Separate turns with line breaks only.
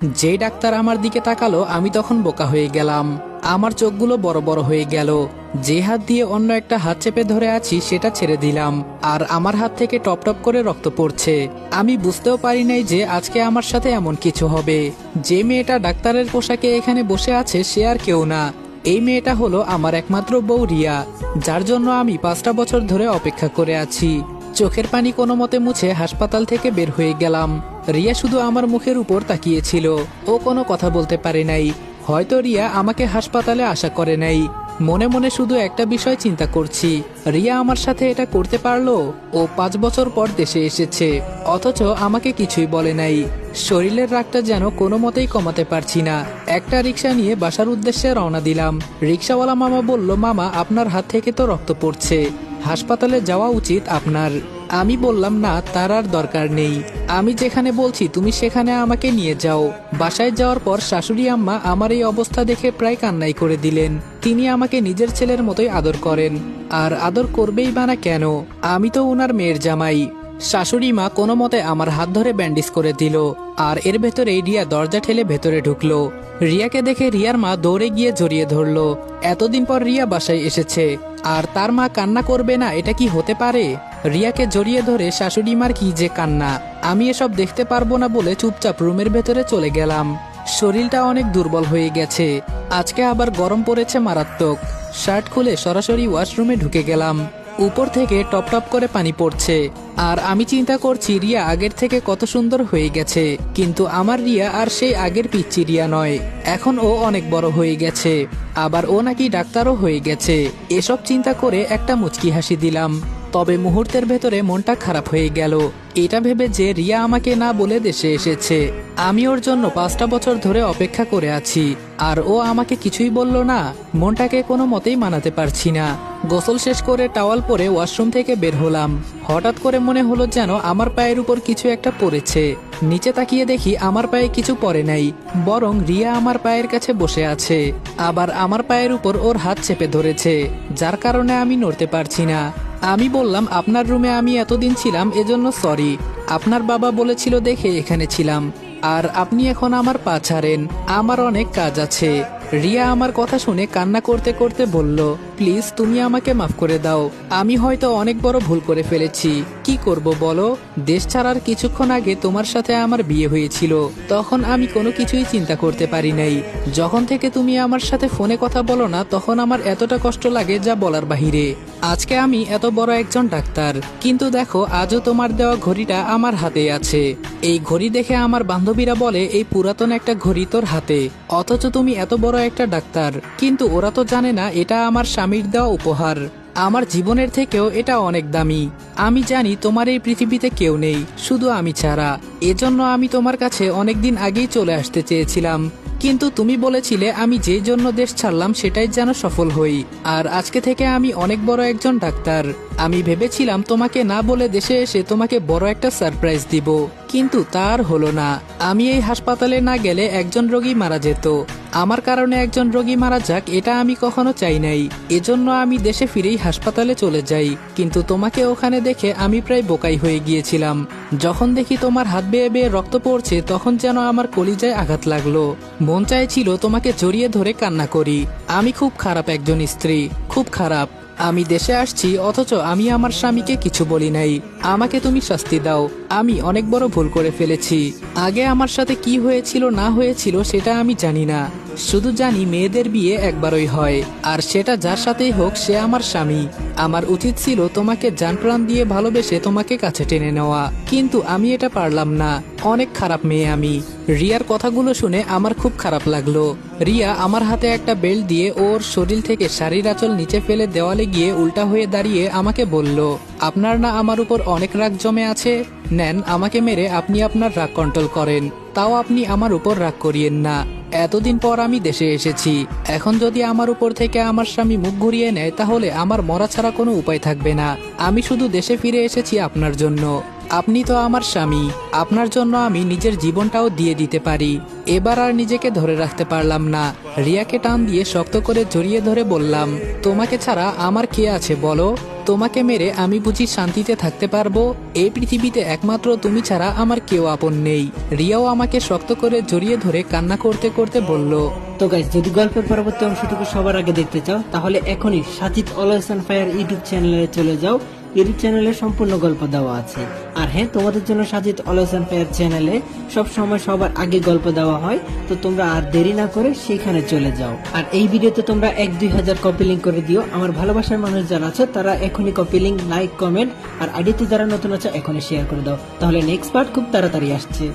যে ডাক্তার আমার দিকে তাকালো আমি তখন বোকা হয়ে গেলাম। আমার চোখগুলো বড় বড় হয়ে গেল। যে হাত দিয়ে অন্য একটা হাত চেপে ধরে আছি সেটা ছেড়ে দিলাম, আর আমার হাত থেকে টপ টপ করে রক্ত পড়ছে। আমি বুঝতেও পারি নাই যে আজকে আমার সাথে এমন কিছু হবে। যে মেয়েটা ডাক্তারের পোশাকে এখানে বসে আছে সে আর কেউ না, এই মেয়েটা হলো আমার একমাত্র বউ রিয়া, যার জন্য আমি 5টা বছর ধরে অপেক্ষা করে আছি। চোখের পানি কোনো মতে মুছে হাসপাতাল থেকে বের হয়ে গেলাম। রিয়া শুধু আমার মুখের উপর তাকিয়েছিল, ও কোনো কথা বলতে পারে নাই। হয়তো রিয়া আমাকে হাসপাতালে আশা করে নাই। মনে মনে শুধু একটা বিষয় চিন্তা করছি, রিয়া আমার সাথে এটা করতে পারলো? ও 5 বছর পর দেশে এসেছে, অথচ আমাকে কিছুই বলে নাই। শরীরের রাগটা যেন কোনো মতেই কমাতে পারছি না। একটা রিক্সা নিয়ে বাসার উদ্দেশ্যে রওনা দিলাম। রিক্সাওয়ালা মামা বলল, মামা আপনার হাত থেকে তো রক্ত পড়ছে, হাসপাতালে যাওয়া উচিত আপনার। আমি বললাম, না, তার আর দরকার নেই, আমি যেখানে বলছি তুমি সেখানে আমাকে নিয়ে যাও। বাসায় যাওয়ার পর শাশুড়ি আম্মা আমার এই অবস্থা দেখে প্রায় কান্নাই করে দিলেন। তিনি আমাকে নিজের ছেলের মতোই আদর করেন, আর আদর করবেই বা না কেন, আমি তো ওনার মেয়ের জামাই। শাশুড়ি মা কোনো মতে আমার হাত ধরে ব্যান্ডেজ করে দিল, আর এর ভেতরেই রিয়া দরজা ঠেলে ভেতরে ঢুকলো। রিয়াকে দেখে রিয়ার মা দৌড়ে গিয়ে জড়িয়ে ধরলো। এতদিন পর রিয়া বাসায় এসেছে, আর তার মা কান্না করবে না, এটা কি হতে পারে? রিয়াকে জড়িয়ে ধরে শাশুড়ি মার কি যে কান্না! আমি এসব দেখতে পারবো না বলে চুপচাপ রুমের ভেতরে চলে গেলাম। শরীরটা অনেক দুর্বল হয়ে গেছে, আজকে আবার গরম পড়েছে মারাত্মক। শার্ট খুলে সরাসরি ওয়াশরুমে ঢুকে গেলাম। উপর থেকে টপ টপ করে পানি পড়ছে, আর আমি চিন্তা করছি রিয়া আগের থেকে কত সুন্দর হয়ে গেছে। কিন্তু আমার রিয়া আর সেই আগের পিচ্চি রিয়া নয়, এখন ও অনেক বড় হয়ে গেছে, আবার ও নাকি ডাক্তারও হয়ে গেছে। এসব চিন্তা করে একটা মুচকি হাসি দিলাম। তবে মুহূর্তের ভেতরে মনটা খারাপ হয়ে গেল, এটা ভেবে যে রিয়া আমাকে না বলে দেশে এসেছে। আমি ওর জন্য 5টা বছর ধরে অপেক্ষা করে আছি, আর ও আমাকে কিছুই বলল না। মনটাকে কোনো মতেই মানাতে পারছি না। গোসল শেষ করে টাওয়াল পরে ওয়াশরুম থেকে বের হলাম। হঠাৎ করে মনে হলো যেন আমার পায়ের উপর কিছু একটা পড়েছে। নিচে তাকিয়ে দেখি আমার পায়ে কিছু পড়ে নাই, বরং রিয়া আমার পায়ের কাছে বসে আছে, আবার আমার পায়ের উপর ওর হাত চেপে ধরেছে, যার কারণে আমি নড়তে পারছি না। আমি বললাম, আপনার রুমে আমি এতদিন ছিলাম এজন্য সরি, আপনার বাবা বলেছিল দেখে এখানে ছিলাম, আর আপনি এখন আমার পা ছাড়েন, আমার অনেক কাজ আছে। রিয়া আমার কথা শুনে কান্না করতে করতে বলল, প্লিজ তুমি আমাকে মাফ করে দাও, আমি হয়তো অনেক বড় ভুল করে ফেলেছি। কি করব বলো? দেশ ছাড়ার কিছুক্ষণ আগে তোমার সাথে আমার বিয়ে হয়েছিল, তখন আমি কোনো কিছুই চিন্তা করতে পারি নাই। যখন থেকে তুমি আমার সাথে ফোনে কথা বলো না, তখন আমার এতটা কষ্ট লাগে যা বলার বাহিরে। আজকে আমি এত বড় একজন ডাক্তার, কিন্তু দেখো আজও তোমার দেওয়া ঘড়িটা আমার হাতে আছে। এই ঘড়ি দেখে আমার বান্ধবীরা বলে, এই পুরাতন একটা ঘড়ি তোর হাতে, অথচ তুমি এত বড় একটা ডাক্তার। কিন্তু ওরা তো জানে না এটা আমার স্বামীর দেওয়া উপহার, আমার জীবনের থেকেও এটা অনেক দামি। আমি জানি তোমার এই পৃথিবীতে কেউ নেই শুধু আমি ছাড়া, এজন্য আমি তোমার কাছে অনেকদিন আগেই চলে আসতে চেয়েছিলাম, কিন্তু তুমি বলেছিলে আমি যেই জন্য দেশ ছাড়লাম সেটাই যেন সফল হই। আর আজকে থেকে আমি অনেক বড় একজন ডাক্তার। আমি ভেবেছিলাম তোমাকে না বলে দেশে এসে তোমাকে বড় একটা সারপ্রাইজ দিব, কিন্তু তার হলো না। আমি এই হাসপাতালে না গেলে একজন রোগী মারা যেত, আমার কারণে একজন রোগী মারা যাক এটা আমি কখনো চাই নাই। এজন্য আমি দেশে ফিরেই হাসপাতালে চলে যাই, কিন্তু তোমাকে ওখানে দেখে আমি প্রায় বোকাই হয়ে গিয়েছিলাম। যখন দেখি তোমার হাত বেয়ে বেয়ে রক্ত পড়ছে তখন যেন আমার কলিজায় আঘাত লাগলো। মন চাইছিল তোমাকে জড়িয়ে ধরে কান্না করি। আমি খুব খারাপ একজন স্ত্রী, খুব খারাপ। আমি দেশে আসছি অথচ আমি আমার স্বামীকে কিছু বলি নাই। আমাকে তুমি শাস্তি দাও, আমি অনেক বড় ভুল করে ফেলেছি। আগে আমার সাথে কি হয়েছিল না হয়েছিল সেটা আমি জানি না, শুধু জানি মেয়েদের বিয়ে একবারই হয়, আর সেটা যার সাথেই হোক সে আমার স্বামী। আমার উচিত ছিল তোমাকে জানপ্রাণ দিয়ে ভালোবেসে তোমাকে কাছে টেনে নেওয়া, কিন্তু আমি এটা পারলাম না। অনেক খারাপ মেয়ে আমি। রিয়ার কথাগুলো শুনে আমার খুব খারাপ লাগলো। রিয়া আমার হাতে একটা বেল্ট দিয়ে ওর শরীর থেকে শাড়ির আঁচল নিচে ফেলে দেওয়ালে গিয়ে উল্টা হয়ে দাঁড়িয়ে আমাকে বলল, আপনার না আমার উপর অনেক রাগ জমে আছে, নেন আমাকে মেরে আপনি আপনার রাগ কন্ট্রোল করেন, তাও আপনি আমার উপর রাগ করিয়েন না। এতদিন পর আমি দেশে এসেছি, এখন যদি আমার উপর থেকে আমার স্বামী মুখ ঘুরিয়ে নেয় তাহলে আমার মরা ছাড়া কোনো উপায় থাকবে না। আমি শুধু দেশে ফিরে এসেছি আপনার জন্য, আপনি তো আমার স্বামী, আপনার জন্য আমি নিজের জীবনটাও দিয়ে দিতে পারি। এবার আর নিজেকে ধরে রাখতে পারলাম না, রিয়াকে টান দিয়ে শক্ত করে জড়িয়ে ধরে বললাম, তোমাকে ছাড়া আমার কে আছে বলো? তোমাকে মেরে আমি বুঝি শান্তিতে থাকতে পারবো? এই পৃথিবীতে একমাত্র তুমি ছাড়া আমার কেউ আপন নেই। রিয়াও আমাকে শক্ত করে জড়িয়ে ধরে কান্না করতে করতে বলল,
তো গাইস, যদি গল্পের পরবর্তী অংশটুকু সবার আগে দেখতে চাও তাহলে এখনই Sajid always on fire YouTube চ্যানেলে চলে যাও। ইউটিউব চ্যানেলে সম্পূর্ণ গল্প দেওয়া আছে। আর হ্যাঁ, তোমাদের জন্য সাজিদ অলওয়েজ অন ফায়ার চ্যানেলে সব সময় সবার আগে গল্প দেওয়া হয়, তো তোমরা আর দেরি না করে সেখানে চলে যাও। আর এই ভিডিওতে তোমরা 1-2 হাজার কপি লিঙ্ক করে দিও। আমার ভালোবাসার মানুষ যারা আছে তারা এখনই কপি লিঙ্ক, লাইক, কমেন্ট আর আইডিতে যারা নতুন আছে এখনই শেয়ার করে দাও। তাহলে নেক্সট পার্ট খুব তাড়াতাড়ি আসছে।